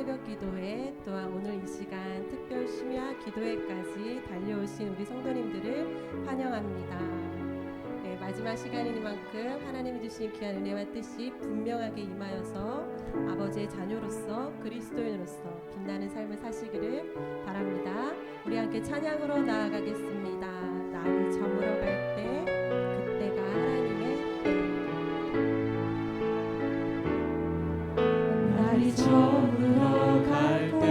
새벽 기도회 또한 오늘 이 시간 특별 심야 기도회까지 달려오신 우리 성도님들을 환영합니다. 네, 마지막 시간이니만큼 하나님이 주신 귀한 은혜와 뜻이 분명하게 임하여서 아버지의 자녀로서 그리스도인으로서 빛나는 삶을 사시기를 바랍니다. 우리 함께 찬양으로 나아가겠습니다. 날이 저물어 갈 때 그때가 하나님의 날이 저물어 갈 때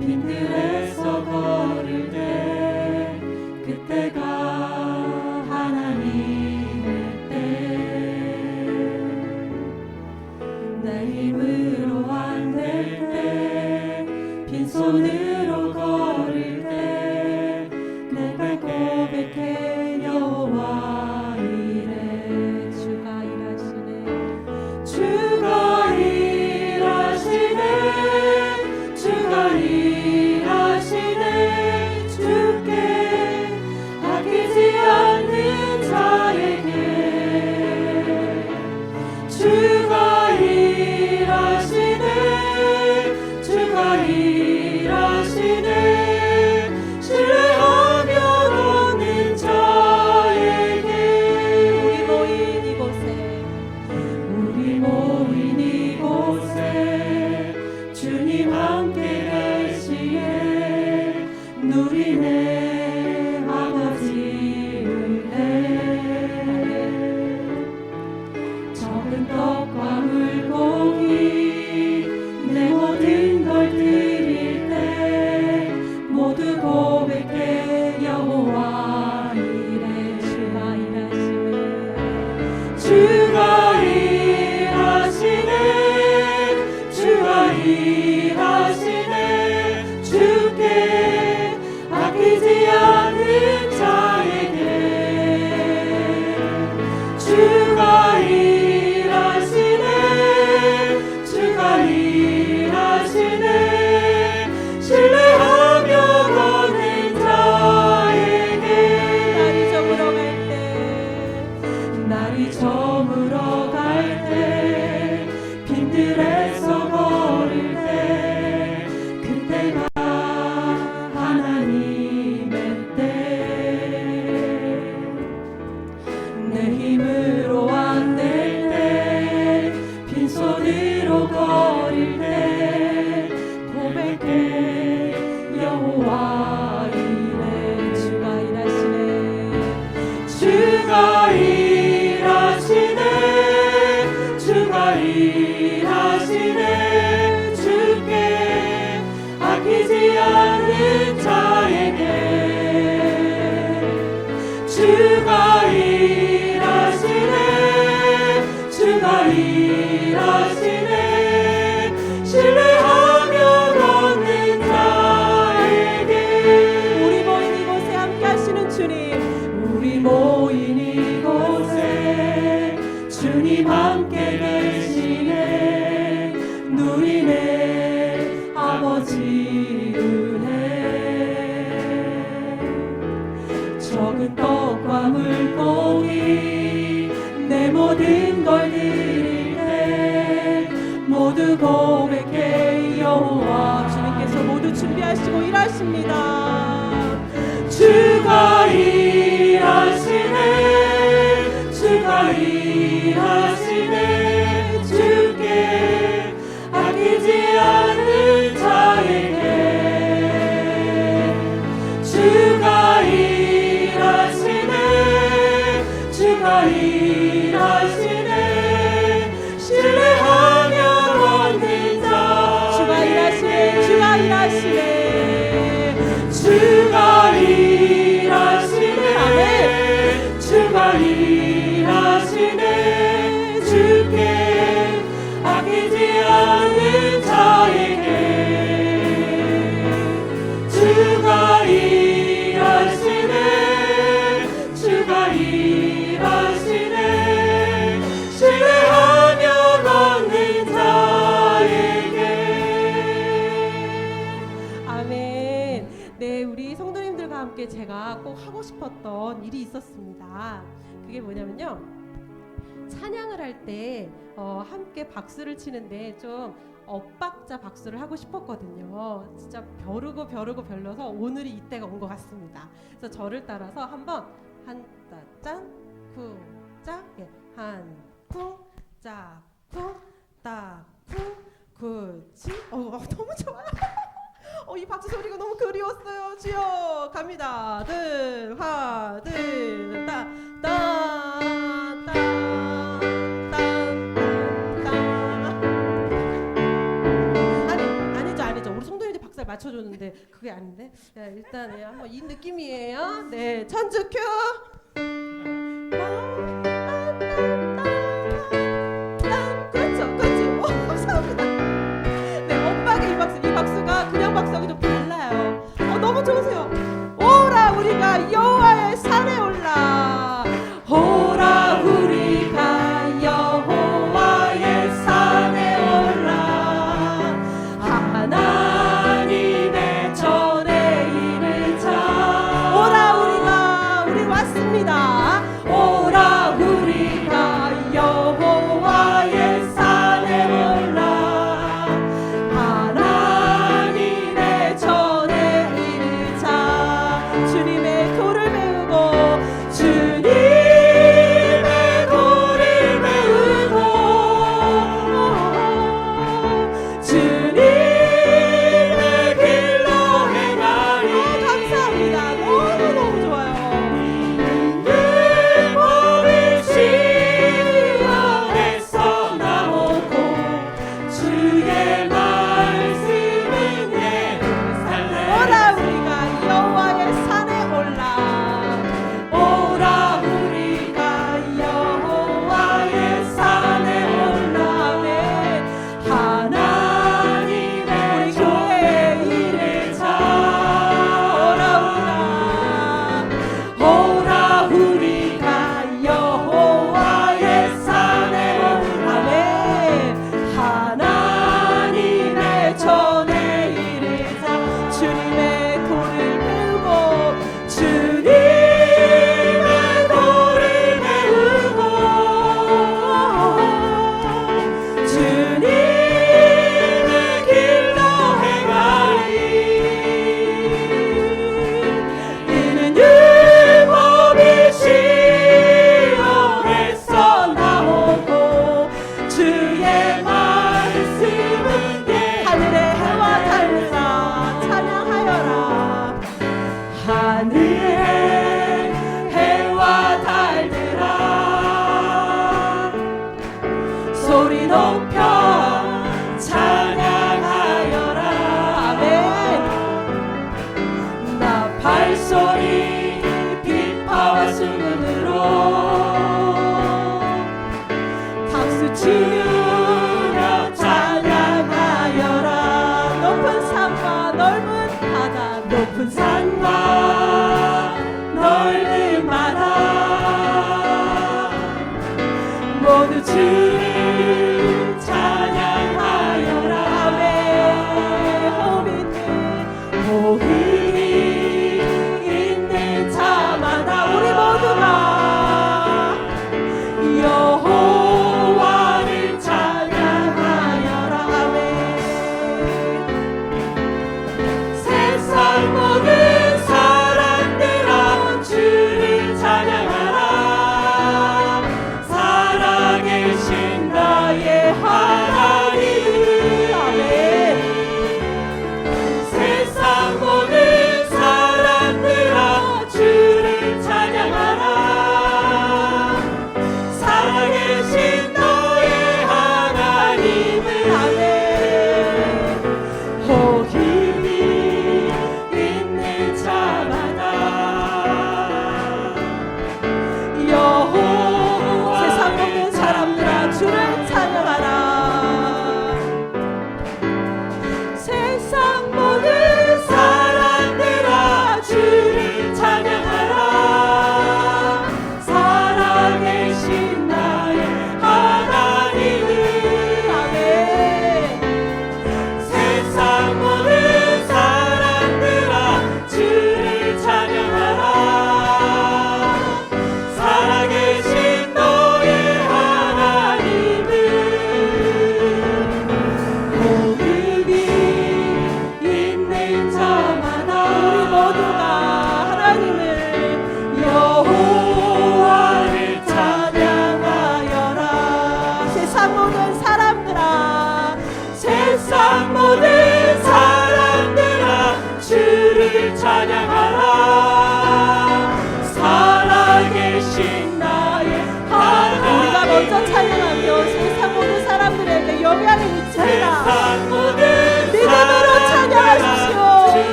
빈들에서 걸을 때 그때가 하나님의 때 내 힘으로 안 될 때 빈손으로 걸을 때 고백해 여호와 이래 주가 일하시네 주가 일하시네 주가 일하시네 주께 아끼지 않는 자에게 주가 일하시네 주가 일하시네 신뢰하며 걷는 자에게 우리 모인 이곳에 주님 함께 계시에 누리네 아버지 은혜 적은 떡과 물고기 내 모든 걸 드릴 때 모두 고백해 여호와 이래 주가 일하시네 주가 일하시네 주가 일하시네 주께 아끼지 않는 자에게 주가 일하시네 주가 일하시네 신뢰하며 걷는 자에게 날이 저물어 갈 때 빈들에서 걸을 때 그때가 하나님의 때 내 힘으로 안 될 때 빈손으로 걸을 때 고백해 여호와 이래 주가 일하시네 주가 일하시네 주가 일하시네 주께 아끼지 않는 자에게 주가 일하시네 주가 일하시네 신뢰하며 걷는 자에게 우리 모인 이곳에 함께 하시는 주님 우리 모인 이곳에 주님 함께 계시네 누리네 아버지 은혜 적은 떡과 물고기 내 모든 걸 드릴 때 모두 고백해 여호와 주님께서 모두 준비하시고 일하십니다. 주가 일하시네 주가 일하시네 주께 아끼지 않는 자에게 주가 일하시네 주가 일하시네 신뢰하며 걷는 자 주가 일하시네 주가 일하시네 주가 일하시네 아멘. 주가 일하시네 주께 아끼지 않는 자에게 주가 일하시네 주가 일하시네 신뢰하며 걷는 자에게 아멘. 네, 우리 성도님들과 함께 제가 꼭 하고 싶었던 일이 있었습니다. 그게 뭐냐면요, 찬양을 할 때 함께 박수를 치는데 좀 엇박자 박수를 하고 싶었거든요. 진짜 벼르고 별러서 오늘이 이때가 온 것 같습니다. 그래서 저를 따라서 한번 한따짠 쿵짝 예, 한쿵짝 쿵딱쿵 그치 너무 좋아요. 이 박수 소리가 너무 그리웠어요. 주여 갑니다. 하나 둘 아니죠. 우리 성도님들 박살 맞춰줬는데 그게 아닌데. 야, 일단 한번 이 느낌이에요. 네, 천주 큐. 그렇죠. 감사합니다. 네, 엇박의 이 박수가 그냥 박수하고 좀 달라요. 너무 좋으세요. 오라 우리가 여호와의 산에 올라. 오라 우리가 여호와의 산에 올라 하나님의 전에 이르자. 오라 우리 왔습니다. 오라 우리가 여호와의 산에 올라 하나님의 전에 이르자. 주님의 도를 배우고 주님의 도를 배우고 주님의 길로 행하리. 감사합니다. 너무 좋아요. 율법이 시온에서 나오고 주의 말씀은 예루살렘. 오라 우리가 여호와의 산에 올라. 오라 우리가 여호와의 산에 올라 하나님의 교회에 이르자. 오라 우리가 여호와의 산에 올라 하나님의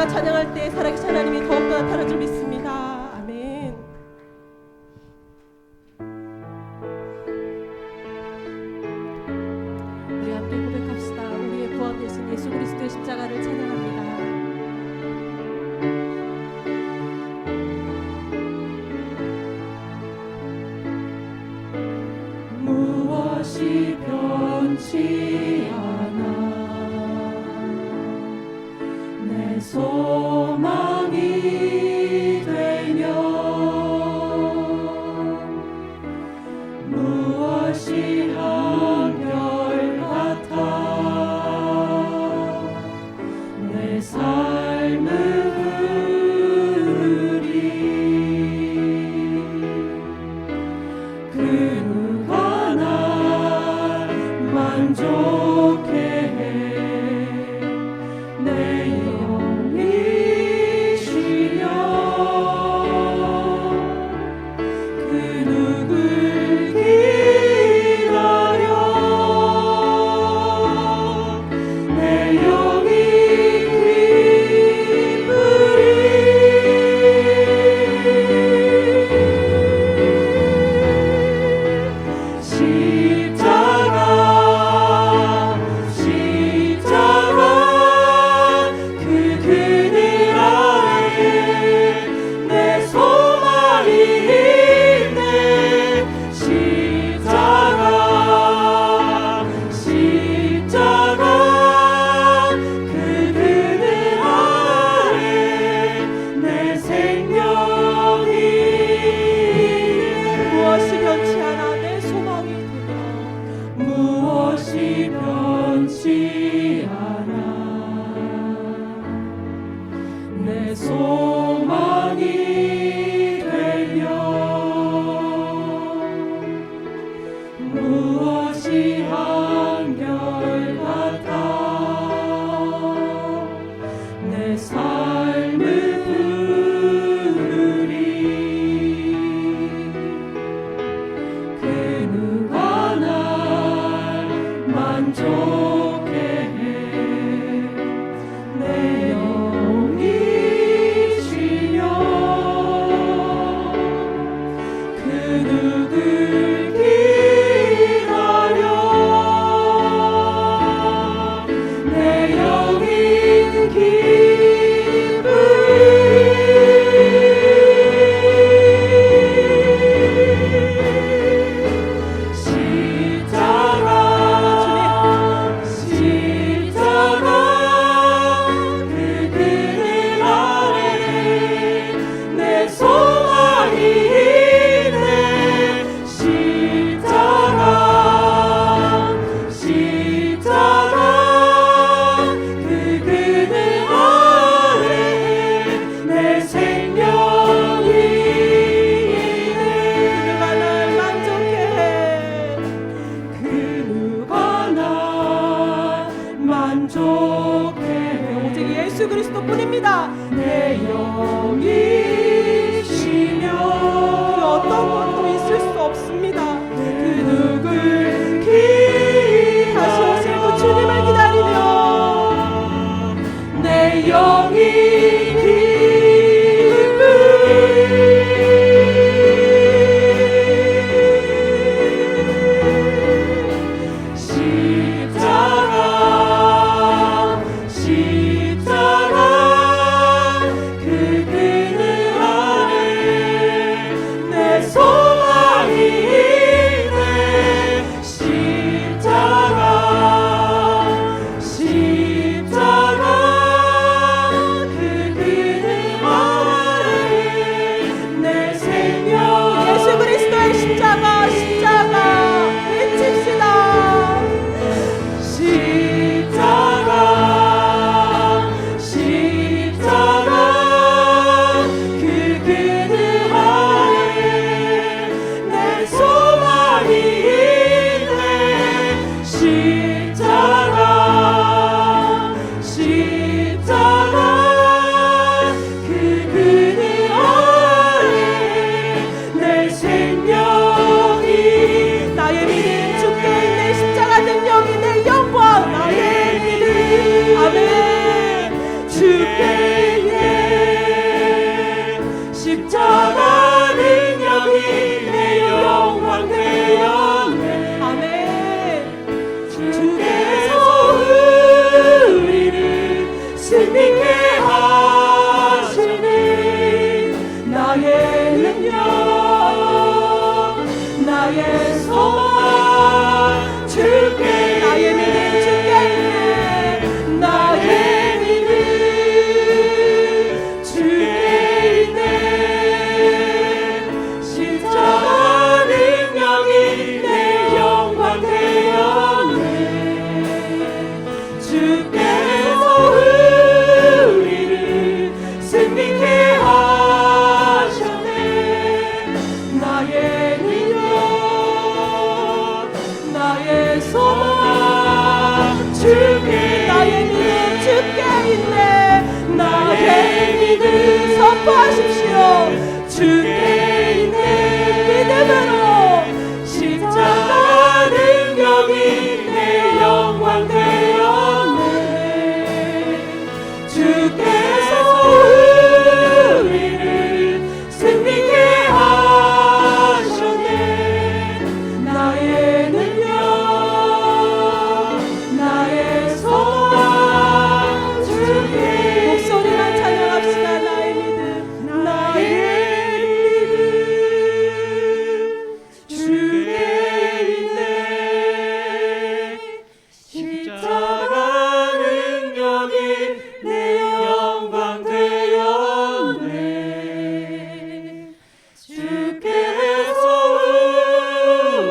우리가 찬양할 때 살아계신 하나님이 더욱더 나타날 줄 믿습니다. 아멘. 우리 함께 고백합시다. 우리의 구원 되신 예수 그리스도의 십자가를 찬양합니다. 무엇이 변치 않아 내 소망이 되며 무엇이 한결같아 내 삶을 흐르리 그 누가 날 만족해 해 내 영이 쉬며 그 누굴 기다려 내 영이 기쁘리 십자가 그 그늘 아래 내 소망이 있네 십자가 그 그늘 아래 내 생명이 무엇이 변치 않아 내 소망이 되며 무엇이 변치 않아 내 소망이 되며 무엇이 한결같아 내 삶을 부르리 그 누가 날 만족해 해 내 영이 쉬며 그 누굴 기다려 내 영이 기쁘리 십자가 그 그늘 아래 내 소망이 있네 십자가 그 그늘 아래 내 생명이 누가 날 만족해 그 누가 날 만족해 오직 예수 그리스도뿐입니다. 내 영이 쉬며 그 어떤 것도 있을 수 없습니다. 그 누굴 다시 오실 그 주님을 기다리며 내 영이 기쁘리 십자가 그 그늘 아래 내 소망이 있네 십자가 그 기뻐하십시오. 주께 있는 믿음으로 십자가 능력이 내 영광 되었네. 주께서 우리를 승리케 하셨네. 나의 능력, 나의 소망 주께. 목소리만 찬양합시다. 나의 믿음, 나의 믿음 주께 있네. 십자가 능력이 내 영광 되었네. 주께서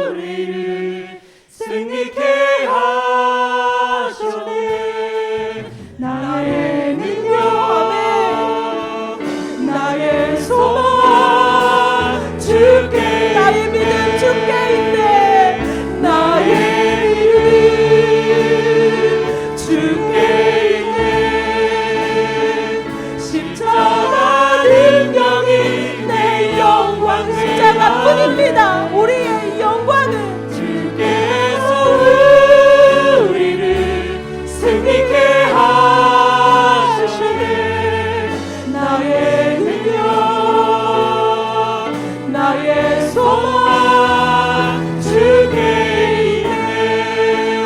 우리를 승리케 하셨네. 나의 능력, 나의 소망 주께. 나의 믿음 주께 있네. 나의 믿음 주께 있네. 십자가 능력이 내 영광. 십자가뿐입니다. 우리의 영광은 주께서 우리를 승리케 하셨네. 나의 능력, 나의 소망 주께 있네.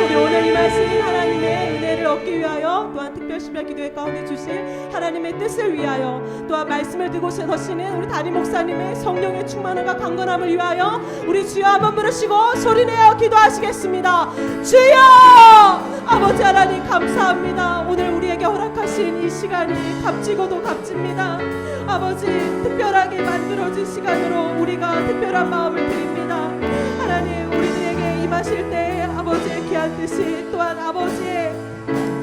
우리 오늘 이 말씀 하나님의 은혜를 얻기 위하여, 또한 특별 심야 기도회 가운데 주실 하나님의 뜻을 위하여, 또한 말씀을 들고 서시는 우리 담임 목사님의 성령의 충만함과 강건함을 위하여 우리 주여 한번 부르시고 소리내어 기도하시겠습니다. 주여! 아버지 하나님 감사합니다. 오늘 우리에게 허락하신 이 시간이 값지고도 값집니다. 아버지, 특별하게 만들어진 시간으로 우리가 특별한 마음을 드립니다. 하나님, 우리들에게 임하실 때 아버지의 귀한 뜻이, 또한 아버지의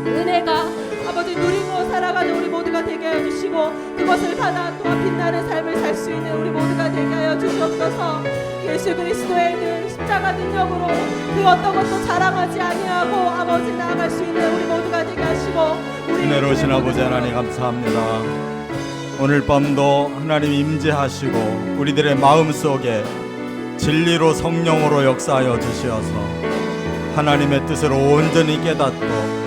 은혜가 아버지 누리고 살아가는 우리 모두가 되게 하여 주시고, 그것을 받아 또한 빛나는 삶을 살 수 있는 우리 모두가 되게 하여 주시옵소서. 예수 그리스도의 그 십자가 능력으로 그 어떤 것도 자랑하지 아니하고 아버지 나아갈 수 있는 우리 모두가 되게 하시고, 우리 은혜로우신 아버지 하나님 감사합니다. 오늘 밤도 하나님 임재하시고 우리들의 마음속에 진리로 성령으로 역사하여 주시어서 하나님의 뜻을 온전히 깨닫고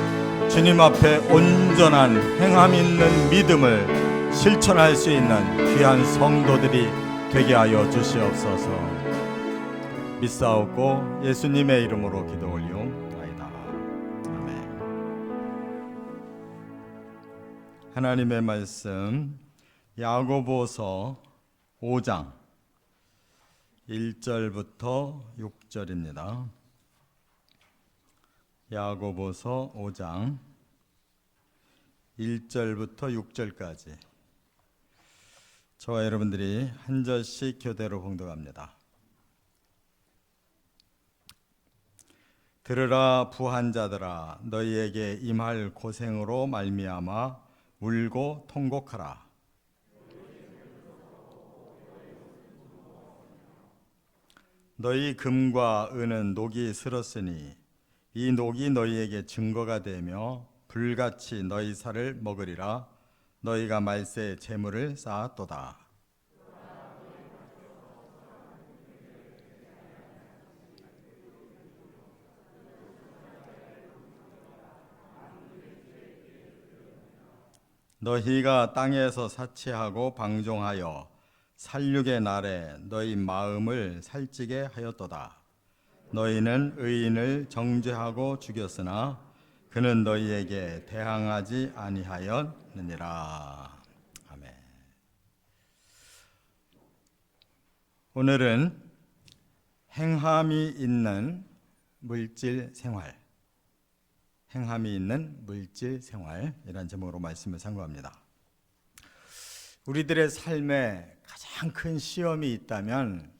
주님 앞에 온전한 행함 있는 믿음을 실천할 수 있는 귀한 성도들이 되게 하여 주시옵소서. 믿사옵고 예수님의 이름으로 기도 올리옵나이다. 아멘. 하나님의 말씀 야고보서 5장 1절부터 6절입니다. 야고보서 5장 1절부터 6절까지 저와 여러분들이 한 절씩 교대로 봉독합니다. 들으라 부한 자들아, 너희에게 임할 고생으로 말미암아 울고 통곡하라. 너희 금과 은은 녹이 슬었으니 이 녹이 너희에게 증거가 되며 불같이 너희 살을 먹으리라. 너희가 말세에 재물을 쌓았도다. 너희가 땅에서 사치하고 방종하여 살육의 날에 너희 마음을 살찌게 하였도다. 너희는 의인을 정죄하고 죽였으나 그는 너희에게 대항하지 아니하였느니라. 아멘. 오늘은 행함이 있는 물질 생활, 행함이 있는 물질 생활이라는 제목으로 말씀을 상고합니다. 우리들의 삶에 가장 큰 시험이 있다면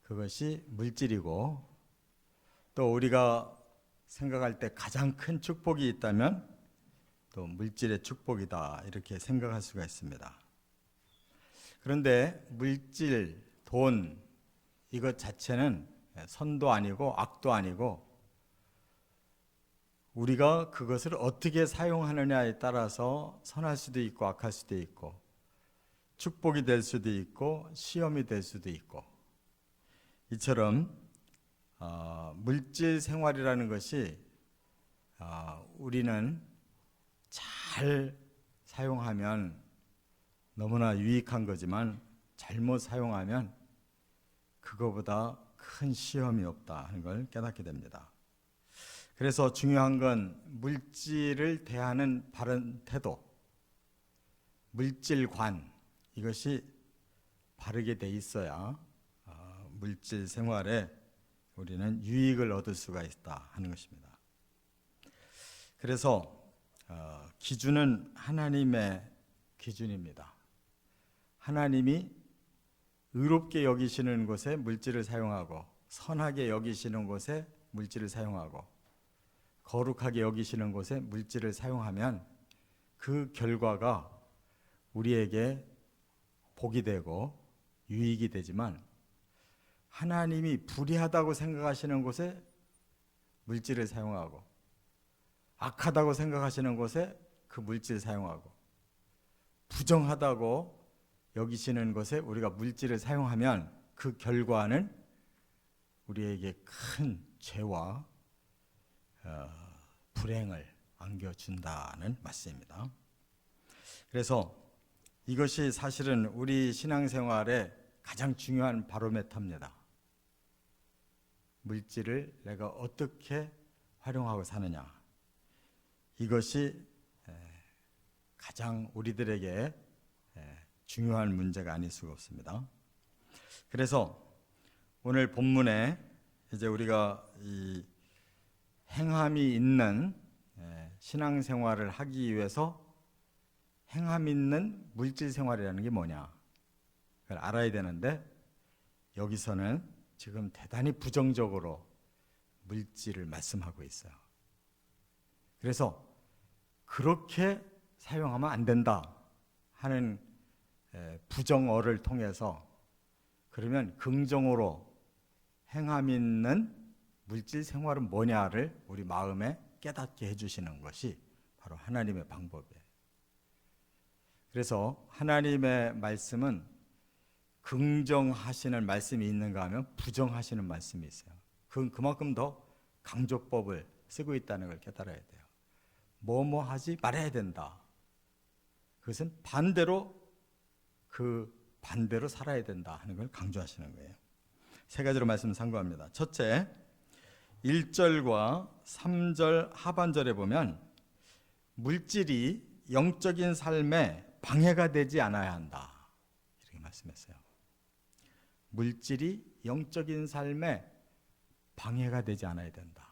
그것이 물질이고, 또 우리가 생각할 때 가장 큰 축복이 있다면 또 물질의 축복이다, 이렇게 생각할 수가 있습니다. 그런데 물질, 돈, 이것 자체는 선도 아니고 악도 아니고 우리가 그것을 어떻게 사용하느냐에 따라서 선할 수도 있고 악할 수도 있고, 축복이 될 수도 있고 시험이 될 수도 있고, 이처럼 물질 생활이라는 것이 우리는 잘 사용하면 너무나 유익한 거지만 잘못 사용하면 그거보다 큰 시험이 없다 하는 걸 깨닫게 됩니다. 그래서 중요한 건 물질을 대하는 바른 태도, 물질관, 이것이 바르게 돼 있어야 물질 생활에 우리는 유익을 얻을 수가 있다 하는 것입니다. 그래서 기준은 하나님의 기준입니다. 하나님이 의롭게 여기시는 곳에 물질을 사용하고, 선하게 여기시는 곳에 물질을 사용하고, 거룩하게 여기시는 곳에 물질을 사용하면 그 결과가 우리에게 복이 되고 유익이 되지만, 하나님이 불의하다고 생각하시는 곳에 물질을 사용하고, 악하다고 생각하시는 곳에 그 물질을 사용하고, 부정하다고 여기시는 것에 우리가 물질을 사용하면 그 결과는 우리에게 큰 죄와 불행을 안겨준다는 말씀입니다. 그래서 이것이 사실은 우리 신앙생활의 가장 중요한 바로메터입니다. 물질을 내가 어떻게 활용하고 사느냐, 이것이 가장 우리들에게 중요한 문제가 아닐 수가 없습니다. 그래서 오늘 본문에 이제 우리가 이 행함이 있는 신앙생활을 하기 위해서 행함 있는 물질 생활이라는 게 뭐냐, 그걸 알아야 되는데, 여기서는 지금 대단히 부정적으로 물질을 말씀하고 있어요. 그래서 그렇게 사용하면 안 된다 하는 부정어를 통해서, 그러면 긍정으로 행함 있는 물질 생활은 뭐냐를 우리 마음에 깨닫게 해주시는 것이 바로 하나님의 방법이에요. 그래서 하나님의 말씀은 긍정하시는 말씀이 있는가 하면 부정하시는 말씀이 있어요. 그건 그만큼 더 강조법을 쓰고 있다는 걸 깨달아야 돼요. 뭐뭐 하지 말아야 된다. 그것은 그 반대로 살아야 된다 하는 걸 강조하시는 거예요. 세 가지로 말씀 상고합니다. 첫째, 1절과 3절 하반절에 보면 물질이 영적인 삶에 방해가 되지 않아야 한다, 이렇게 말씀했어요. 물질이 영적인 삶에 방해가 되지 않아야 된다.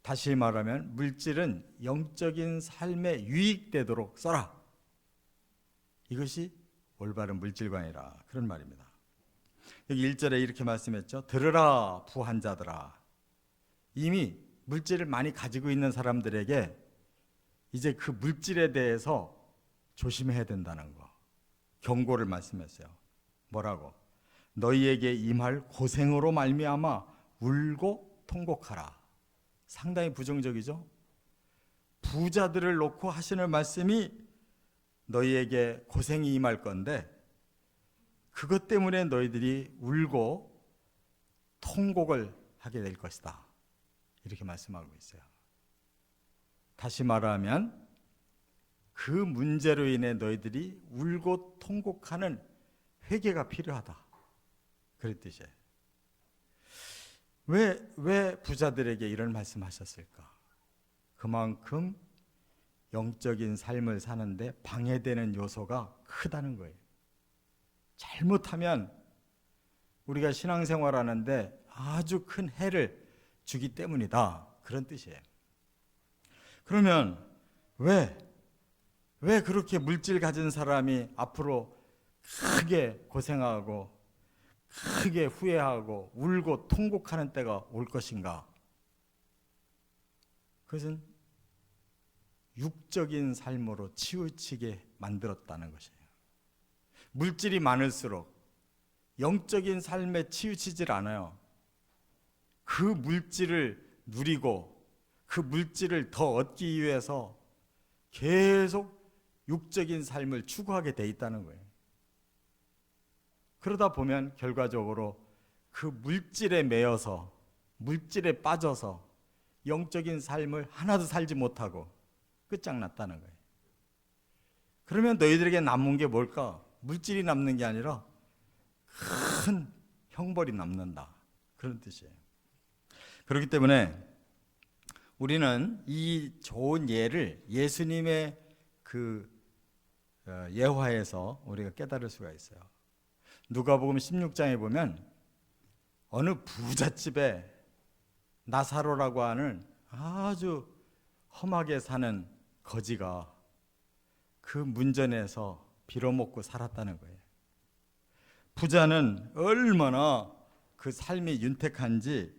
다시 말하면 물질은 영적인 삶에 유익되도록 써라. 이것이 올바른 물질관이라, 그런 말입니다. 여기 1절에 이렇게 말씀했죠. 들으라 부한 자들아. 이미 물질을 많이 가지고 있는 사람들에게 이제 그 물질에 대해서 조심해야 된다는 거, 경고를 말씀했어요. 뭐라고? 너희에게 임할 고생으로 말미암아 울고 통곡하라. 상당히 부정적이죠. 부자들을 놓고 하시는 말씀이 너희에게 고생이 임할 건데, 그것 때문에 너희들이 울고 통곡을 하게 될 것이다, 이렇게 말씀하고 있어요. 다시 말하면 그 문제로 인해 너희들이 울고 통곡하는 회개가 필요하다, 그런 뜻이에요. 왜 부자들에게 이런 말씀하셨을까? 그만큼 영적인 삶을 사는데 방해되는 요소가 크다는 거예요. 잘못하면 우리가 신앙생활하는데 아주 큰 해를 주기 때문이다, 그런 뜻이에요. 그러면 왜 그렇게 물질 가진 사람이 앞으로 크게 고생하고 크게 후회하고 울고 통곡하는 때가 올 것인가? 그것은 육적인 삶으로 치우치게 만들었다는 것이에요. 물질이 많을수록 영적인 삶에 치우치질 않아요. 그 물질을 누리고 그 물질을 더 얻기 위해서 계속 육적인 삶을 추구하게 돼 있다는 거예요. 그러다 보면 결과적으로 그 물질에 매여서, 물질에 빠져서 영적인 삶을 하나도 살지 못하고 끝장났다는 거예요. 그러면 너희들에게 남은 게 뭘까? 물질이 남는 게 아니라 큰 형벌이 남는다, 그런 뜻이에요. 그렇기 때문에 우리는 이 좋은 예를 예수님의 그 예화에서 우리가 깨달을 수가 있어요. 누가복음 16장에 보면 어느 부잣집에 나사로라고 하는 아주 험하게 사는 거지가 그 문전에서 빌어먹고 살았다는 거예요. 부자는 얼마나 그 삶이 윤택한지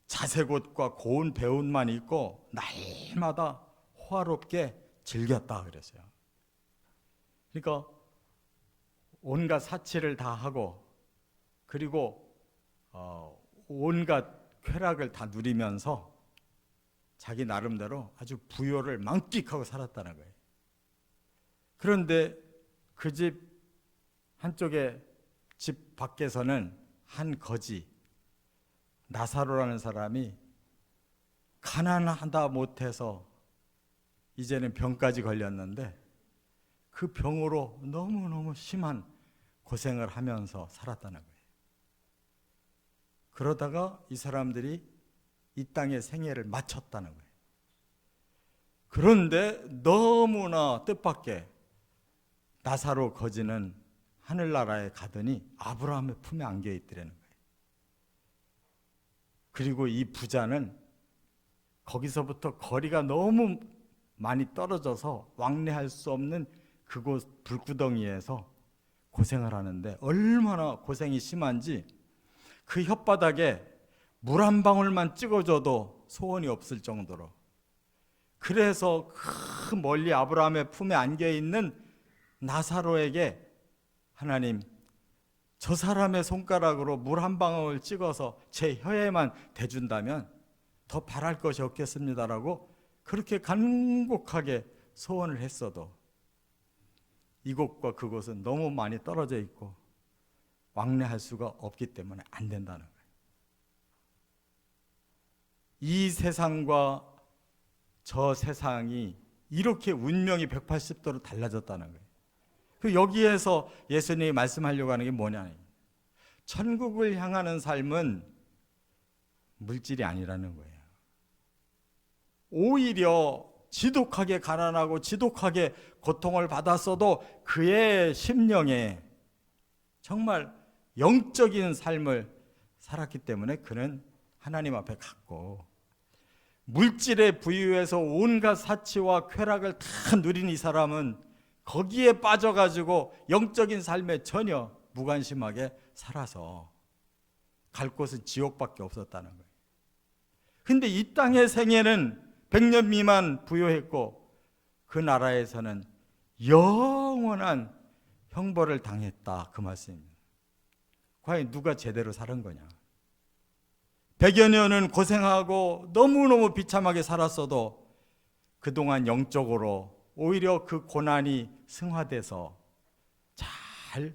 자색옷과 고운 배옷만 입고 날마다 호화롭게 즐겼다 그랬어요. 그러니까 온갖 사치를 다 하고, 그리고 온갖 쾌락을 다 누리면서 자기 나름대로 아주 부요를 만끽하고 살았다는 거예요. 그런데 그 집 한쪽에, 집 밖에서는 한 거지 나사로라는 사람이 가난하다 못해서 이제는 병까지 걸렸는데 그 병으로 너무너무 심한 고생을 하면서 살았다는 거예요. 그러다가 이 사람들이 이 땅의 생애를 마쳤다는 거예요. 그런데 너무나 뜻밖의 나사로 거지는 하늘나라에 가더니 아브라함의 품에 안겨 있더라는 거예요. 그리고 이 부자는 거기서부터 거리가 너무 많이 떨어져서 왕래할 수 없는 그곳 불구덩이에서 고생을 하는데 얼마나 고생이 심한지 그 혓바닥에 물 한 방울만 찍어줘도 소원이 없을 정도로, 그래서 그 멀리 아브라함의 품에 안겨있는 나사로에게 하나님, 저 사람의 손가락으로 물 한 방울 찍어서 제 혀에만 대준다면 더 바랄 것이 없겠습니다라고 그렇게 간곡하게 소원을 했어도 이곳과 그곳은 너무 많이 떨어져 있고 왕래할 수가 없기 때문에 안 된다는 거예요. 이 세상과 저 세상이 이렇게 운명이 180도로 달라졌다는 거예요. 그 여기에서 예수님이 말씀하려고 하는 게 뭐냐? 천국을 향하는 삶은 물질이 아니라는 거예요. 오히려 지독하게 가난하고 지독하게 고통을 받았어도 그의 심령에 정말 영적인 삶을 살았기 때문에 그는 하나님 앞에 갔고, 물질에 부유해서 온갖 사치와 쾌락을 다 누린 이 사람은 거기에 빠져가지고 영적인 삶에 전혀 무관심하게 살아서 갈 곳은 지옥밖에 없었다는 거예요. 근데 이 땅의 생애는 100년 미만 부유했고 그 나라에서는 영원한 형벌을 당했다, 그 말씀입니다. 과연 누가 제대로 살은 거냐? 100여 년은 고생하고 너무너무 비참하게 살았어도 그동안 영적으로 오히려 그 고난이 승화돼서 잘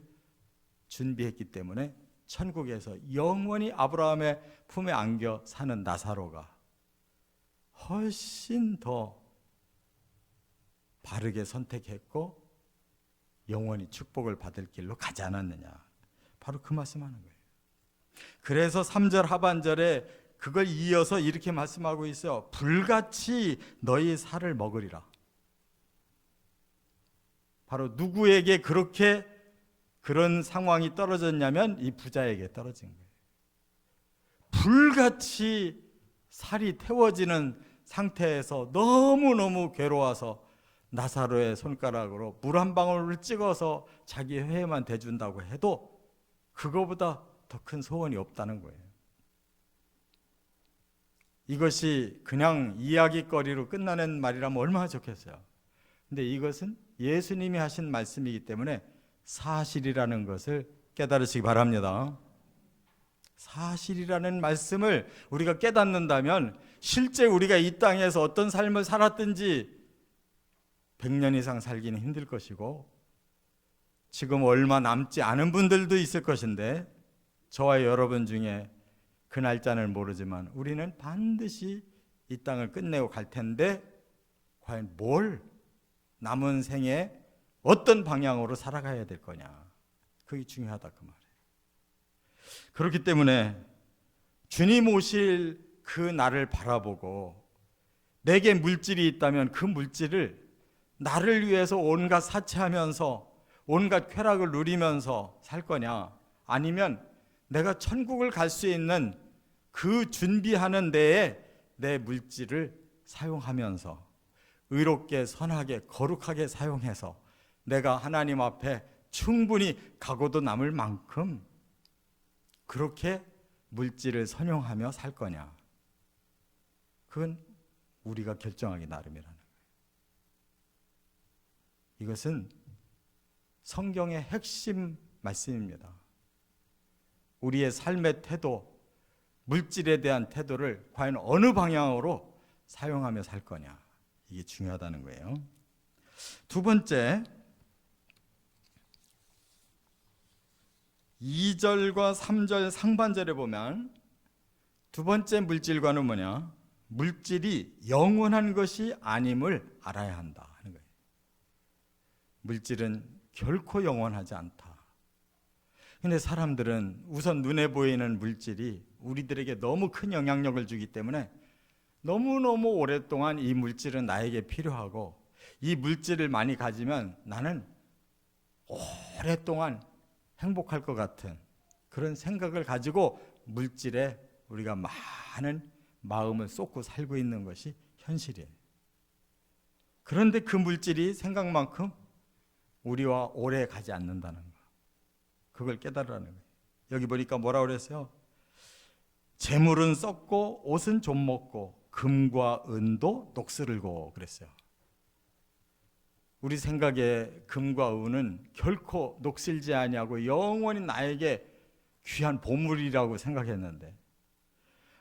준비했기 때문에 천국에서 영원히 아브라함의 품에 안겨 사는 나사로가 훨씬 더 바르게 선택했고 영원히 축복을 받을 길로 가지 않았느냐, 바로 그 말씀하는 거예요. 그래서 3절 하반절에 그걸 이어서 이렇게 말씀하고 있어요. 불같이 너희 살을 먹으리라. 바로 누구에게 그렇게 그런 상황이 떨어졌냐면 이 부자에게 떨어진 거예요. 불같이 살이 태워지는 상태에서 너무너무 괴로워서 나사로의 손가락으로 물 한 방울을 찍어서 자기 혀에만 대준다고 해도 그거보다 더 큰 소원이 없다는 거예요. 이것이 그냥 이야기거리로 끝나는 말이라면 얼마나 좋겠어요. 근데 이것은 예수님이 하신 말씀이기 때문에 사실이라는 것을 깨달으시기 바랍니다. 사실이라는 말씀을 우리가 깨닫는다면 실제 우리가 이 땅에서 어떤 삶을 살았든지 100년 이상 살기는 힘들 것이고 지금 얼마 남지 않은 분들도 있을 것인데 저와 여러분 중에 그 날짜는 모르지만 우리는 반드시 이 땅을 끝내고 갈 텐데 과연 뭘 남은 생에 어떤 방향으로 살아가야 될 거냐, 그게 중요하다 그 말이에요. 그렇기 때문에 주님 오실 그 날을 바라보고 내게 물질이 있다면 그 물질을 나를 위해서 온갖 사치하면서 온갖 쾌락을 누리면서 살 거냐, 아니면 내가 천국을 갈 수 있는 그 준비하는 데에 내 물질을 사용하면서 의롭게 선하게 거룩하게 사용해서 내가 하나님 앞에 충분히 가고도 남을 만큼 그렇게 물질을 선용하며 살 거냐, 그건 우리가 결정하기 나름이라는 거예요. 이것은 성경의 핵심 말씀입니다. 우리의 삶의 태도, 물질에 대한 태도를 과연 어느 방향으로 사용하며 살 거냐, 이게 중요하다는 거예요. 두 번째, 2절과 3절 상반절에 보면 두 번째 물질과는 뭐냐? 물질이 영원한 것이 아님을 알아야 한다 하는 거예요. 물질은 결코 영원하지 않다. 근데 사람들은 우선 눈에 보이는 물질이 우리들에게 너무 큰 영향력을 주기 때문에 너무너무 오랫동안 이 물질은 나에게 필요하고 이 물질을 많이 가지면 나는 오랫동안 행복할 것 같은 그런 생각을 가지고 물질에 우리가 많은 마음을 쏟고 살고 있는 것이 현실이에요. 그런데 그 물질이 생각만큼 우리와 오래 가지 않는다는 거, 그걸 깨달으라는 거예요. 여기 보니까 뭐라고 그랬어요? 재물은 썩고 옷은 좀 먹고 금과 은도 녹슬고 그랬어요. 우리 생각에 금과 은은 결코 녹슬지 아니하고 영원히 나에게 귀한 보물이라고 생각했는데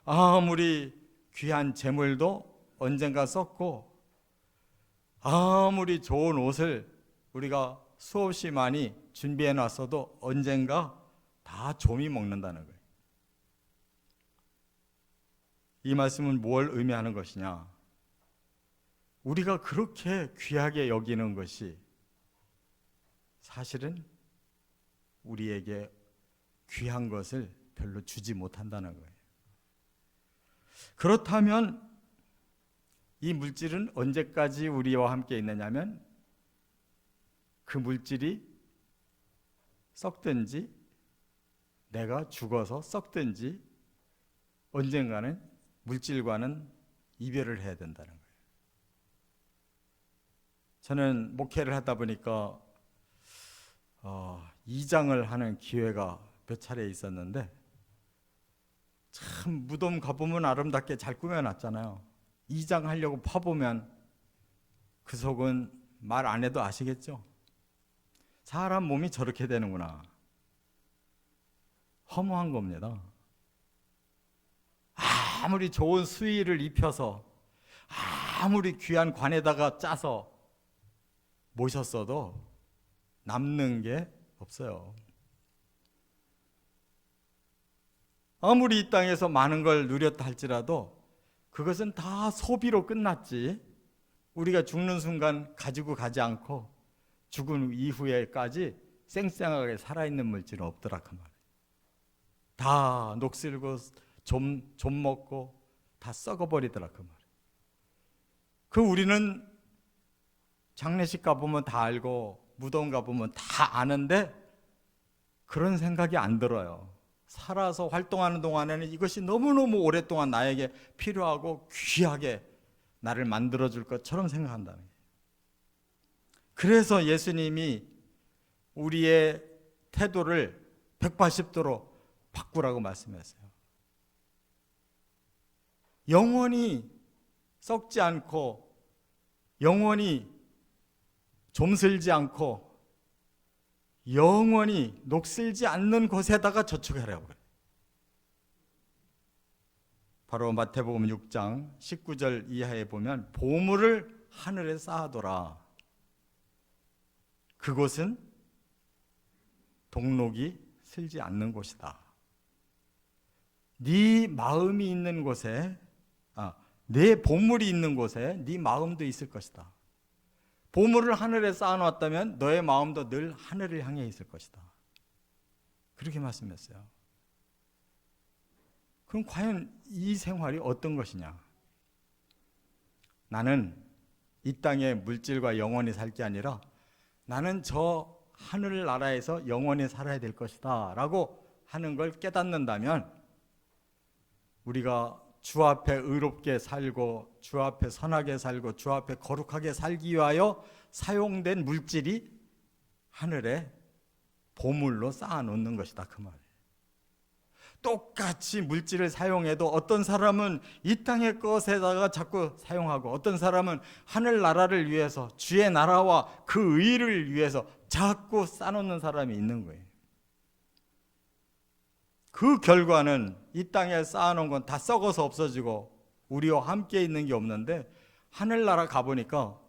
아무리 귀한 재물도 언젠가 썩고 아무리 좋은 옷을 우리가 수없이 많이 준비해 놨어도 언젠가 다 좀이 먹는다는 거예요. 이 말씀은 뭘 의미하는 것이냐? 우리가 그렇게 귀하게 여기는 것이 사실은 우리에게 귀한 것을 별로 주지 못한다는 거예요. 그렇다면 이 물질은 언제까지 우리와 함께 있느냐면 그 물질이 썩든지 내가 죽어서 썩든지 언젠가는 물질과는 이별을 해야 된다는 거예요. 저는 목회를 하다 보니까 이장을 하는 기회가 몇 차례 있었는데 참 무덤 가보면 아름답게 잘 꾸며놨잖아요. 이장하려고 파보면 그 속은 말 안 해도 아시겠죠? 사람 몸이 저렇게 되는구나. 허무한 겁니다. 아무리 좋은 수의를 입혀서 아무리 귀한 관에다가 짜서 모셨어도 남는 게 없어요. 아무리 이 땅에서 많은 걸 누렸다 할지라도 그것은 다 소비로 끝났지 우리가 죽는 순간 가지고 가지 않고 죽은 이후에까지 쌩쌩하게 살아있는 물질은 없더라 그 말이에요. 다 녹슬고 좀 먹고 다 썩어버리더라 그 말이에요. 그 우리는 장례식 가보면 다 알고 무덤 가보면 다 아는데 그런 생각이 안 들어요. 살아서 활동하는 동안에는 이것이 너무너무 오랫동안 나에게 필요하고 귀하게 나를 만들어줄 것처럼 생각한다는 거예요. 그래서 예수님이 우리의 태도를 180도로 바꾸라고 말씀했어요. 영원히 썩지 않고 영원히 좀슬지 않고 영원히 녹슬지 않는 곳에다가 저축하라고 그래요. 바로 마태복음 6장 19절 이하에 보면 보물을 하늘에 쌓아둬라. 그곳은 동록이 슬지 않는 곳이다. 네 마음이 있는 곳에, 내 보물이 있는 곳에 네 마음도 있을 것이다. 보물을 하늘에 쌓아놓았다면 너의 마음도 늘 하늘을 향해 있을 것이다. 그렇게 말씀했어요. 그럼 과연 이 생활이 어떤 것이냐? 나는 이 땅의 물질과 영원히 살 게 아니라 나는 저 하늘나라에서 영원히 살아야 될 것이다 라고 하는 걸 깨닫는다면, 우리가 주 앞에 의롭게 살고 주 앞에 선하게 살고 주 앞에 거룩하게 살기 위하여 사용된 물질이 하늘에 보물로 쌓아놓는 것이다, 그 말이에요. 똑같이 물질을 사용해도 어떤 사람은 이 땅의 것에다가 자꾸 사용하고, 어떤 사람은 하늘나라를 위해서 주의 나라와 그 의를 위해서 자꾸 쌓아놓는 사람이 있는 거예요. 그 결과는 이 땅에 쌓아놓은 건 다 썩어서 없어지고 우리와 함께 있는 게 없는데, 하늘나라 가보니까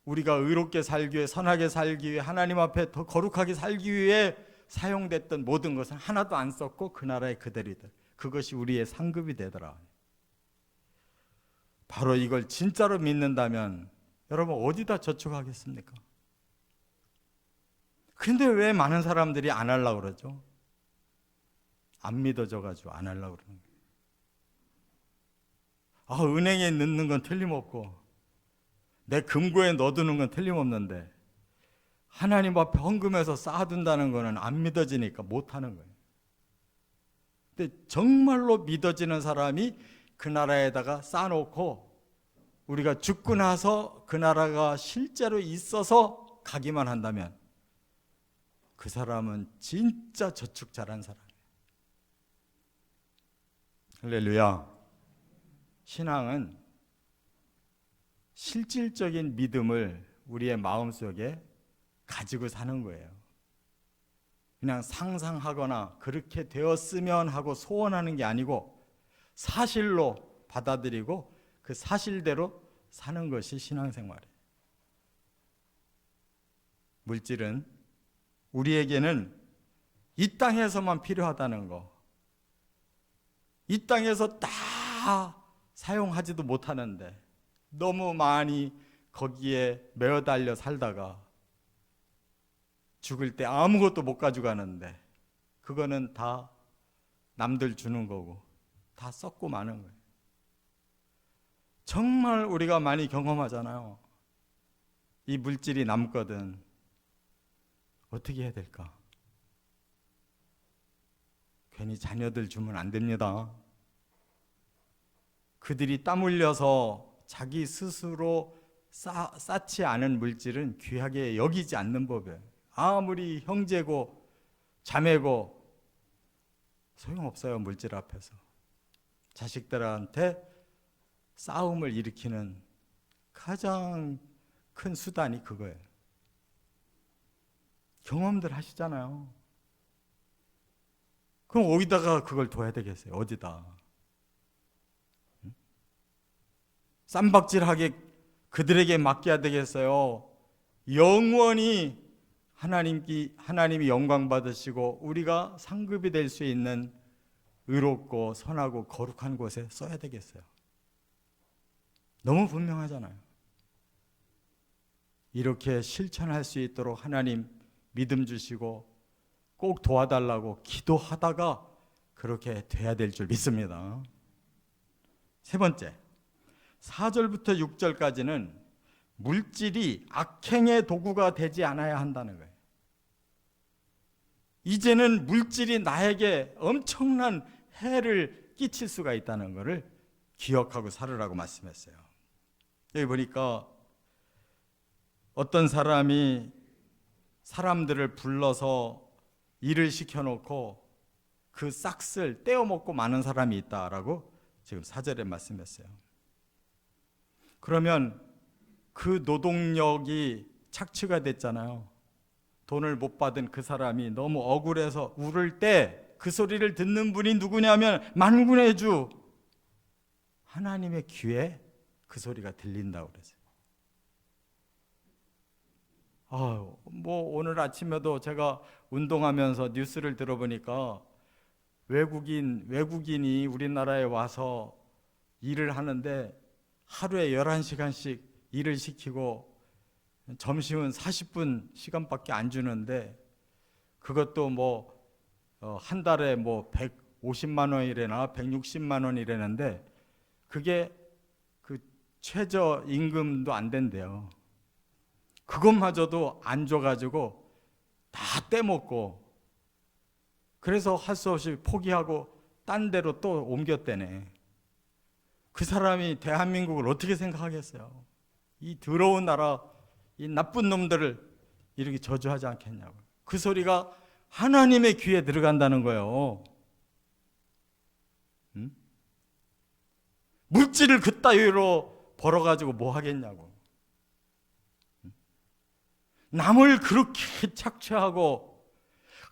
우리가 의롭게 살기 위해, 선하게 살기 위해, 하나님 앞에 더 거룩하게 살기 위해 사용됐던 모든 것은 하나도 안 썼고 그 나라에 그대로다. 그것이 우리의 상급이 되더라. 바로 이걸 진짜로 믿는다면 여러분 어디다 저축하겠습니까? 근데 왜 많은 사람들이 안 하려고 그러죠? 안 믿어져가지고 안 하려고 그러는 거예요. 은행에 넣는 건 틀림없고 내 금고에 넣어두는 건 틀림없는데 하나님 앞에 헌금해서 쌓아둔다는 거는 안 믿어지니까 못하는 거예요. 근데 정말로 믿어지는 사람이 그 나라에다가 쌓아놓고 우리가 죽고 나서 그 나라가 실제로 있어서 가기만 한다면 그 사람은 진짜 저축 잘한 사람이에요. 할렐루야. 신앙은 실질적인 믿음을 우리의 마음속에 가지고 사는 거예요. 그냥 상상하거나 그렇게 되었으면 하고 소원하는 게 아니고 사실로 받아들이고 그 사실대로 사는 것이 신앙생활이에요. 물질은 우리에게는 이 땅에서만 필요하다는 거, 이 땅에서 다 사용하지도 못하는데 너무 많이 거기에 매어달려 살다가 죽을 때 아무것도 못 가져가는데 그거는 다 남들 주는 거고 다 썩고 마는 거예요. 정말 우리가 많이 경험하잖아요. 이 물질이 남거든 어떻게 해야 될까? 괜히 자녀들 주면 안 됩니다. 그들이 땀 흘려서 자기 스스로 쌓지 않은 물질은 귀하게 여기지 않는 법이에요. 아무리 형제고 자매고 소용없어요. 물질 앞에서. 자식들한테 싸움을 일으키는 가장 큰 수단이 그거예요. 경험들 하시잖아요. 그럼 어디다가 그걸 둬야 되겠어요? 어디다? 쌈박질하게 그들에게 맡겨야 되겠어요? 영원히 하나님이 영광 받으시고 우리가 상급이 될 수 있는 의롭고 선하고 거룩한 곳에 써야 되겠어요? 너무 분명하잖아요. 이렇게 실천할 수 있도록 하나님 믿음 주시고 꼭 도와달라고 기도하다가 그렇게 돼야 될 줄 믿습니다. 세 번째, 4절부터 6절까지는 물질이 악행의 도구가 되지 않아야 한다는 거예요. 이제는 물질이 나에게 엄청난 해를 끼칠 수가 있다는 것을 기억하고 살으라고 말씀했어요. 여기 보니까 어떤 사람이 사람들을 불러서 일을 시켜놓고 그 싹을 떼어먹고 마는 사람이 있다라고 지금 4절에 말씀했어요. 그러면 그 노동력이 착취가 됐잖아요. 돈을 못 받은 그 사람이 너무 억울해서 울을 때 그 소리를 듣는 분이 누구냐면 만군의 주 하나님의 귀에 그 소리가 들린다고 그랬어요. 뭐 오늘 아침에도 제가 운동하면서 뉴스를 들어보니까 외국인이 우리나라에 와서 일을 하는데 하루에 11시간씩 일을 시키고 점심은 40분 시간밖에 안 주는데 그것도 뭐 한 달에 뭐 150만 원이래나 160만 원이라는데 그게 그 최저 임금도 안 된대요. 그것마저도 안 줘가지고 다 떼먹고 그래서 할 수 없이 포기하고 딴 데로 또 옮겼대네. 그 사람이 대한민국을 어떻게 생각하겠어요? 이 더러운 나라, 이 나쁜 놈들을 이렇게 저주하지 않겠냐고. 그 소리가 하나님의 귀에 들어간다는 거예요. 응? 물질을 그따위로 벌어가지고 뭐 하겠냐고. 남을 그렇게 착취하고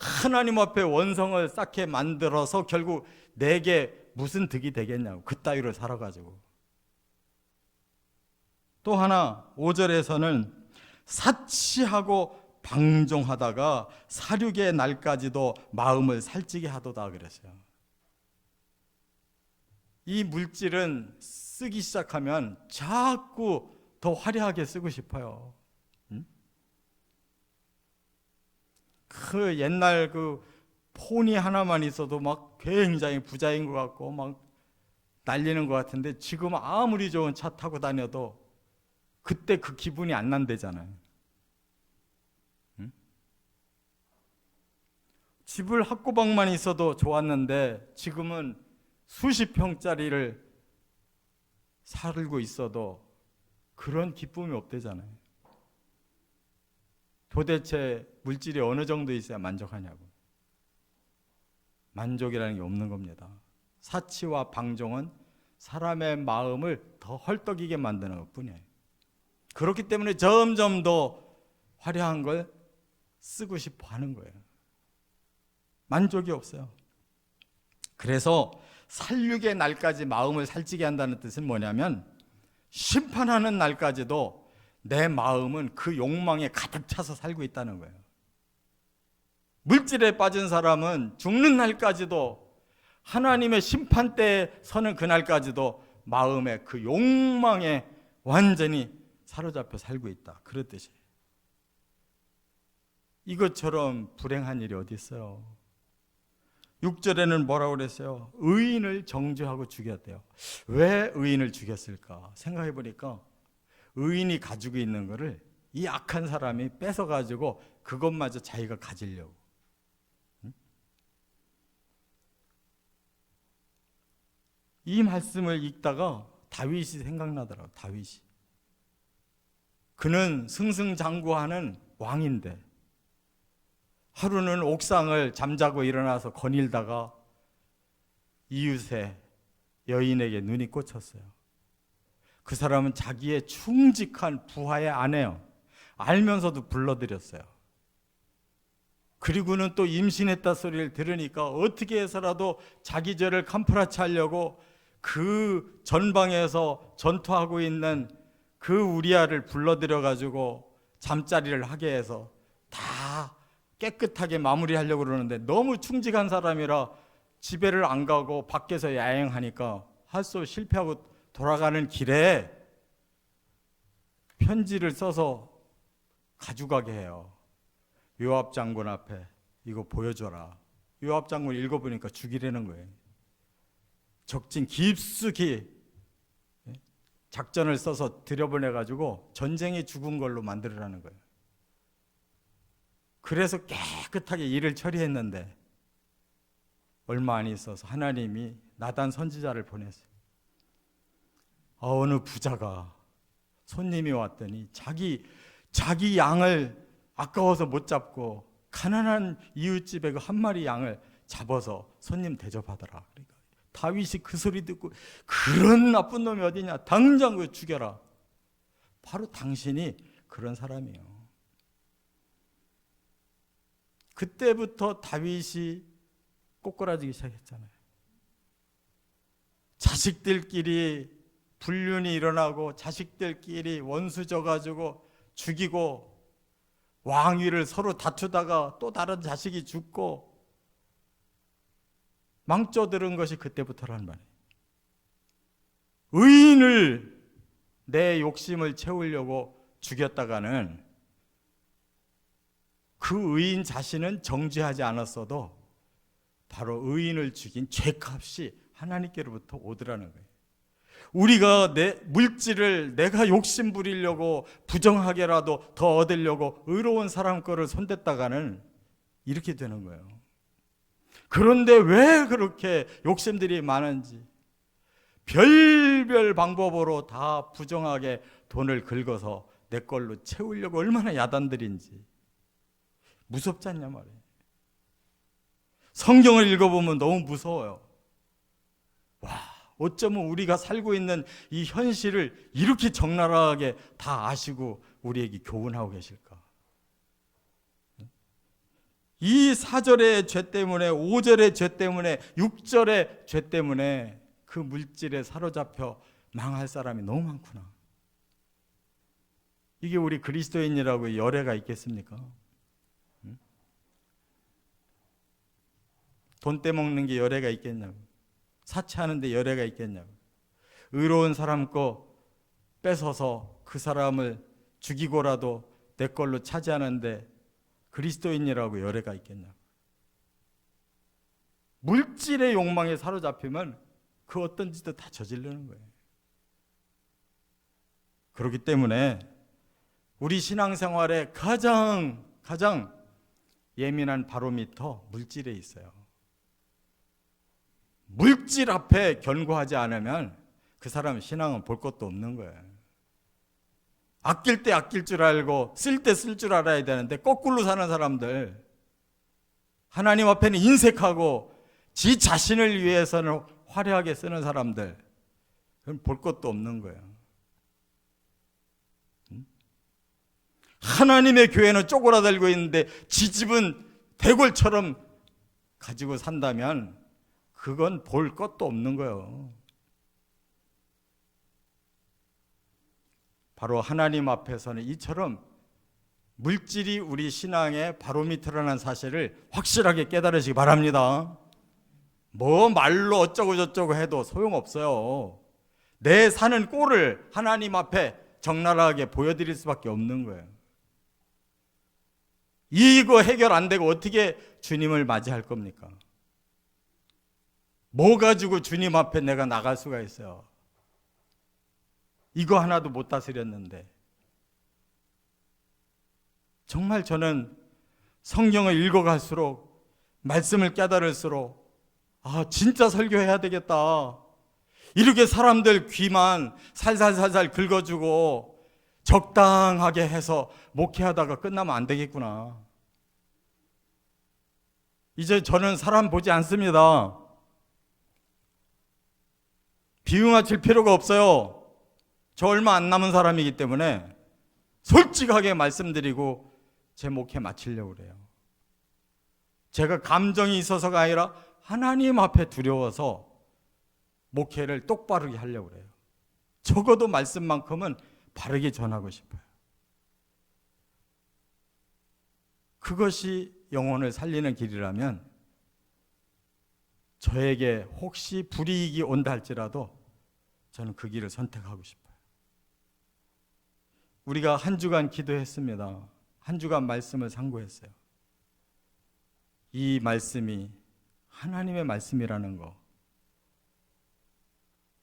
하나님 앞에 원성을 쌓게 만들어서 결국 내게 무슨 득이 되겠냐고. 그따위로 살아가지고. 또 하나 5절에서는 사치하고 방종하다가 사륙의 날까지도 마음을 살찌게 하도다 그랬어요. 이 물질은 쓰기 시작하면 자꾸 더 화려하게 쓰고 싶어요. 그 옛날 그 폰이 하나만 있어도 막 굉장히 부자인 것 같고 막 날리는 것 같은데 지금 아무리 좋은 차 타고 다녀도 그때 그 기분이 안 난대잖아요. 응? 집을 학고방만 있어도 좋았는데 지금은 수십 평짜리를 살고 있어도 그런 기쁨이 없대잖아요. 도대체 물질이 어느 정도 있어야 만족하냐고. 만족이라는 게 없는 겁니다. 사치와 방종은 사람의 마음을 더 헐떡이게 만드는 것뿐이에요. 그렇기 때문에 점점 더 화려한 걸 쓰고 싶어 하는 거예요. 만족이 없어요. 그래서 살육의 날까지 마음을 살찌게 한다는 뜻은 뭐냐면 심판하는 날까지도 내 마음은 그 욕망에 가득 차서 살고 있다는 거예요. 물질에 빠진 사람은 죽는 날까지도 하나님의 심판대에 서는 그날까지도 마음의 그 욕망에 완전히 사로잡혀 살고 있다. 그랬듯이 이것처럼 불행한 일이 어디 있어요? 6절에는 뭐라고 그랬어요? 의인을 정죄하고 죽였대요. 왜 의인을 죽였을까? 생각해 보니까 의인이 가지고 있는 거를 이 악한 사람이 뺏어가지고 그것마저 자기가 가지려고. 이 말씀을 읽다가 다윗이 생각나더라고요. 다윗이. 그는 승승장구하는 왕인데 하루는 옥상을 잠자고 일어나서 거닐다가 이웃의 여인에게 눈이 꽂혔어요. 그 사람은 자기의 충직한 부하의 아내요. 알면서도 불러들였어요. 그리고는 또 임신했다 소리를 들으니까 어떻게 해서라도 자기 죄를 캄프라치 하려고 그 전방에서 전투하고 있는 그 우리아를 불러들여가지고 잠자리를 하게 해서 다 깨끗하게 마무리하려고 그러는데 너무 충직한 사람이라 집에를 안 가고 밖에서 야행하니까 할 수 없이 실패하고 돌아가는 길에 편지를 써서 가져가게 해요. 요압 장군 앞에 이거 보여줘라. 요압 장군 읽어보니까 죽이려는 거예요. 적진 깊숙이 작전을 써서 들여보내가지고 전쟁에 죽은 걸로 만들으라는 거예요. 그래서 깨끗하게 일을 처리했는데 얼마 안 있어서 하나님이 나단 선지자를 보냈어요. 어느 부자가 손님이 왔더니 자기 양을 아까워서 못 잡고 가난한 이웃집에 그 한 마리 양을 잡아서 손님 대접하더라. 그러니까 다윗이 그 소리 듣고 그런 나쁜 놈이 어디냐, 당장 그 죽여라. 바로 당신이 그런 사람이에요. 그때부터 다윗이 꼬꾸라지기 시작했잖아요. 자식들끼리 불륜이 일어나고 자식들끼리 원수 져가지고 죽이고 왕위를 서로 다투다가 또 다른 자식이 죽고 망쳐들은 것이 그때부터란 말이에요. 의인을 내 욕심을 채우려고 죽였다가는 그 의인 자신은 정죄하지 않았어도 바로 의인을 죽인 죄값이 하나님께로부터 오더라는 거예요. 우리가 내 물질을 내가 욕심 부리려고 부정하게라도 더 얻으려고 의로운 사람 거를 손댔다가는 이렇게 되는 거예요. 그런데 왜 그렇게 욕심들이 많은지, 별별 방법으로 다 부정하게 돈을 긁어서 내 걸로 채우려고 얼마나 야단들인지 무섭지 않냐 말이에요. 성경을 읽어보면 너무 무서워요. 와, 어쩌면 우리가 살고 있는 이 현실을 이렇게 적나라하게 다 아시고 우리에게 교훈하고 계실까? 이 4절의 죄 때문에, 5절의 죄 때문에, 6절의 죄 때문에 그 물질에 사로잡혀 망할 사람이 너무 많구나. 이게 우리 그리스도인이라고 열애가 있겠습니까? 돈 떼먹는 게 열애가 있겠냐고, 사치하는데 열애가 있겠냐고, 의로운 사람 거 뺏어서 그 사람을 죽이고라도 내 걸로 차지하는데 그리스도인이라고 열애가 있겠냐고. 물질의 욕망에 사로잡히면 그 어떤 짓도 다 저지르는 거예요. 그렇기 때문에 우리 신앙생활에 가장 예민한 바로미터 물질에 있어요. 물질 앞에 견고하지 않으면 그 사람 신앙은 볼 것도 없는 거예요. 아낄 때 아낄 줄 알고 쓸 때 쓸 줄 알아야 되는데 거꾸로 사는 사람들, 하나님 앞에는 인색하고 지 자신을 위해서는 화려하게 쓰는 사람들, 그건 볼 것도 없는 거예요. 하나님의 교회는 쪼그라들고 있는데 지 집은 대궐처럼 가지고 산다면 그건 볼 것도 없는 거예요. 바로 하나님 앞에서는 이처럼 물질이 우리 신앙의 바로미터라는 사실을 확실하게 깨달으시기 바랍니다. 뭐 말로 어쩌고 저쩌고 해도 소용없어요. 내 사는 꼴을 하나님 앞에 적나라하게 보여드릴 수밖에 없는 거예요. 이거 해결 안 되고 어떻게 주님을 맞이할 겁니까? 뭐 가지고 주님 앞에 내가 나갈 수가 있어요? 이거 하나도 못 다스렸는데. 정말 저는 성경을 읽어갈수록, 말씀을 깨달을수록 진짜 설교해야 되겠다. 이렇게 사람들 귀만 살살살살 긁어주고 적당하게 해서 목회하다가 끝나면 안 되겠구나. 이제 저는 사람 보지 않습니다. 비응하칠 필요가 없어요. 저 얼마 안 남은 사람이기 때문에 솔직하게 말씀드리고 제 목회 마치려고 그래요. 제가 감정이 있어서가 아니라 하나님 앞에 두려워서 목회를 똑바르게 하려고 그래요. 적어도 말씀만큼은 바르게 전하고 싶어요. 그것이 영혼을 살리는 길이라면 저에게 혹시 불이익이 온다 할지라도 저는 그 길을 선택하고 싶어요. 우리가 한 주간 기도했습니다. 한 주간 말씀을 상고했어요. 이 말씀이 하나님의 말씀이라는 거,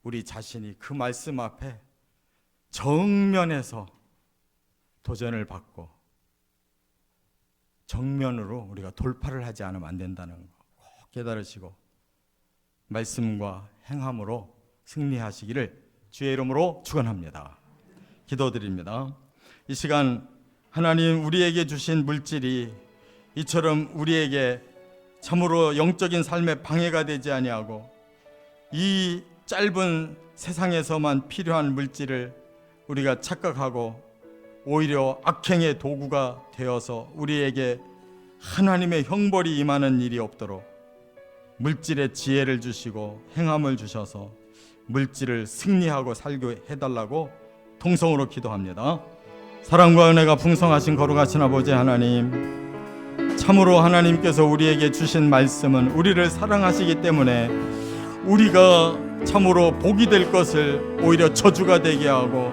우리 자신이 그 말씀 앞에 정면에서 도전을 받고 정면으로 우리가 돌파를 하지 않으면 안 된다는 거 꼭 깨달으시고 말씀과 행함으로 승리하시기를 주의 이름으로 축원합니다. 기도드립니다. 이 시간 하나님 우리에게 주신 물질이 이처럼 우리에게 참으로 영적인 삶에 방해가 되지 아니하고 이 짧은 세상에서만 필요한 물질을 우리가 착각하고 오히려 악행의 도구가 되어서 우리에게 하나님의 형벌이 임하는 일이 없도록 물질의 지혜를 주시고 행함을 주셔서 물질을 승리하고 살게 해달라고 통성으로 기도합니다. 사랑과 은혜가 풍성하신 거룩하신 아버지 하나님, 참으로 하나님께서 우리에게 주신 말씀은 우리를 사랑하시기 때문에 우리가 참으로 복이 될 것을 오히려 저주가 되게 하고,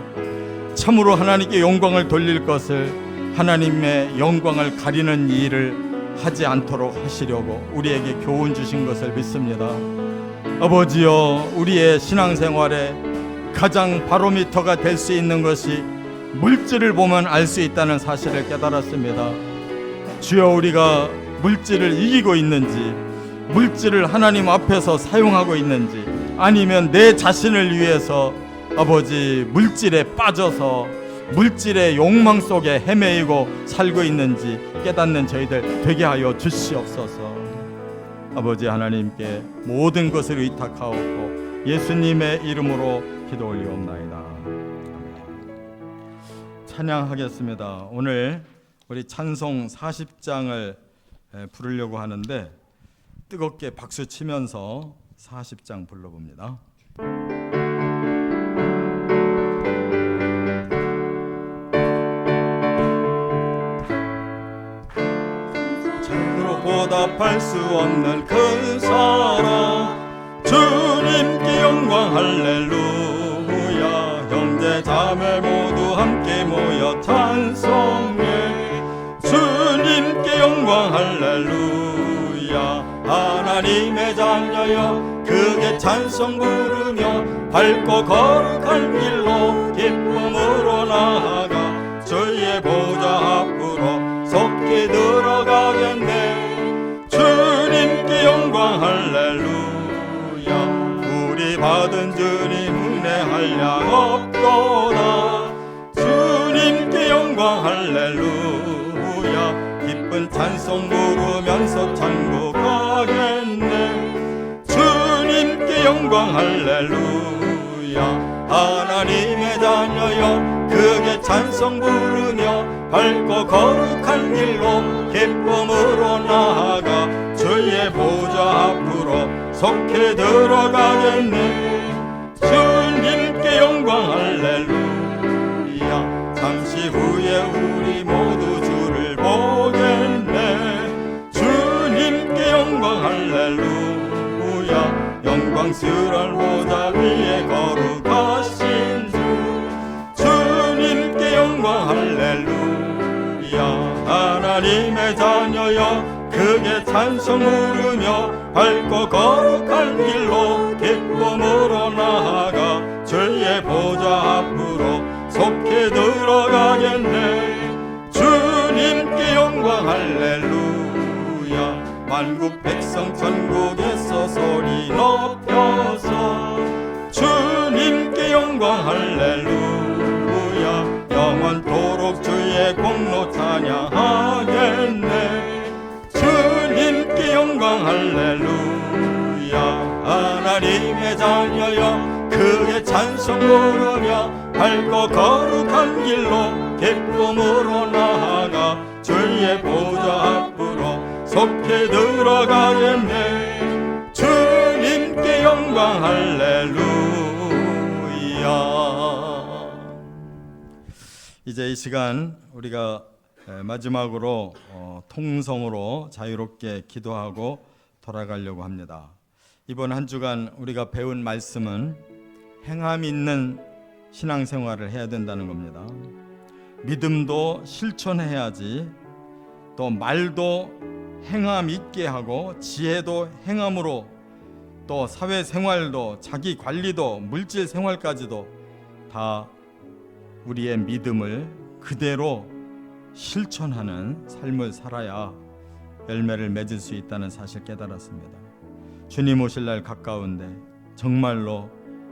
참으로 하나님께 영광을 돌릴 것을 하나님의 영광을 가리는 일을 하지 않도록 하시려고 우리에게 교훈 주신 것을 믿습니다. 아버지여, 우리의 신앙생활에 가장 바로미터가 될 수 있는 것이 물질을 보면 알 수 있다는 사실을 깨달았습니다. 주여, 우리가 물질을 이기고 있는지, 물질을 하나님 앞에서 사용하고 있는지, 아니면 내 자신을 위해서 아버지 물질에 빠져서 물질의 욕망 속에 헤매이고 살고 있는지 깨닫는 저희들 되게 하여 주시옵소서. 아버지 하나님께 모든 것을 의탁하옵고 예수님의 이름으로 기도 올리옵나이다. 찬양하겠습니다. 오늘 우리 찬송 40장을 부르려고 하는데 뜨겁게 박수 치면서 40장 불러봅니다. 참으로 보답할 수 없는 큰 사랑, 주님께 영광 할렐루야. 형제 자매 모두 함께 모여 찬송해, 주님께 영광 할렐루야. 하나님의 자녀여 크게 찬송 부르며 밝고 거룩한 길로 기쁨으로 나아가 주의 보좌 앞으로 속히 들어가겠네. 주님께 영광 할렐루야. 우리 받은 주님 은혜 한량 없도다. 주님께 영광 할렐루야. 기쁜 찬송 부르면서 천국 가겠네. 주님께 영광 할렐루야. 하나님의 자녀여 크게 찬송 부르며 밝고 거룩한 길로 기쁨으로 나아가 주의 보좌 앞으로 속히 들어가겠네. 주님께 영광 할렐루야. 잠시 후에 우리 모두 주를 보겠네. 주님께 영광 할렐루야. 영광스러운 보좌 위에 거룩하신 주, 주님께 영광 할렐루야. 하나님의 자녀여 크게 찬송 부르며 밝고 거룩한 길로 기쁨으로 나아가 주의 보좌 앞으로 속히 들어가겠네. 주님께 영광 할렐루야. 만국 백성 천국에서 소리 높여서 주님께 영광 할렐루야. 영원토록 주의 공로 찬양하겠네. 주님께 영광 할렐루야. 하나님의 자녀여 크게 찬송 부르며 밝고 거룩한 길로 기쁨으로 나아가 주의 보좌 앞으로 속히 들어가겠네. 주님께 영광 할렐루야. 이제 이 시간 우리가 마지막으로 통성으로 자유롭게 기도하고 돌아가려고 합니다. 이번 한 주간 우리가 배운 말씀은 행함 있는 신앙생활을 해야 된다는 겁니다. 믿음도 실천해야지, 또 말도 행함 있게 하고 지혜도 행함으로, 또 사회생활도 자기 관리도 물질 생활까지도 다 우리의 믿음을 그대로 실천하는 삶을 살아야 열매를 맺을 수 있다는 사실 깨달았습니다. 주님 오실 날 가까운데 정말로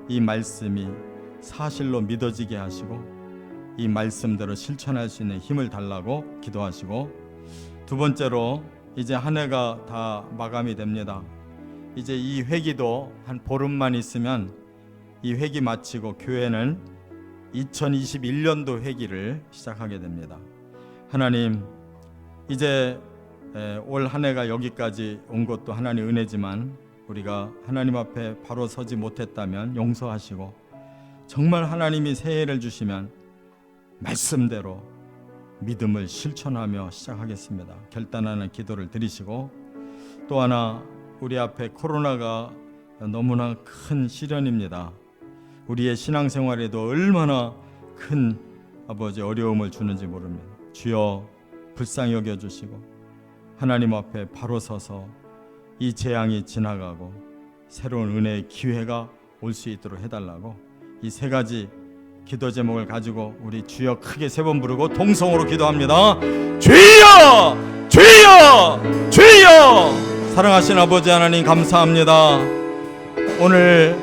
이 말씀이 사실로 믿어지게 하시고 이 말씀대로 실천할 수 있는 힘을 달라고 기도하시고, 두 번째로 이제 한 해가 다 마감이 됩니다. 이제 이 회기도 한 보름만 있으면 이 회기 마치고 교회는 2021년도 회기를 시작하게 됩니다. 하나님, 이제 올 한 해가 여기까지 온 것도 하나님 은혜지만 우리가 하나님 앞에 바로 서지 못했다면 용서하시고, 정말 하나님이 새해를 주시면 말씀대로 믿음을 실천하며 시작하겠습니다. 결단하는 기도를 드리시고, 또 하나 우리 앞에 코로나가 너무나 큰 시련입니다. 우리의 신앙생활에도 얼마나 큰 아버지 어려움을 주는지 모릅니다. 주여 불쌍히 여겨주시고 하나님 앞에 바로 서서 이 재앙이 지나가고 새로운 은혜의 기회가 올 수 있도록 해달라고, 이 세 가지 기도 제목을 가지고 우리 주여 크게 세 번 부르고 동성으로 기도합니다. 주여! 주여! 주여! 사랑하신 아버지 하나님 감사합니다. 오늘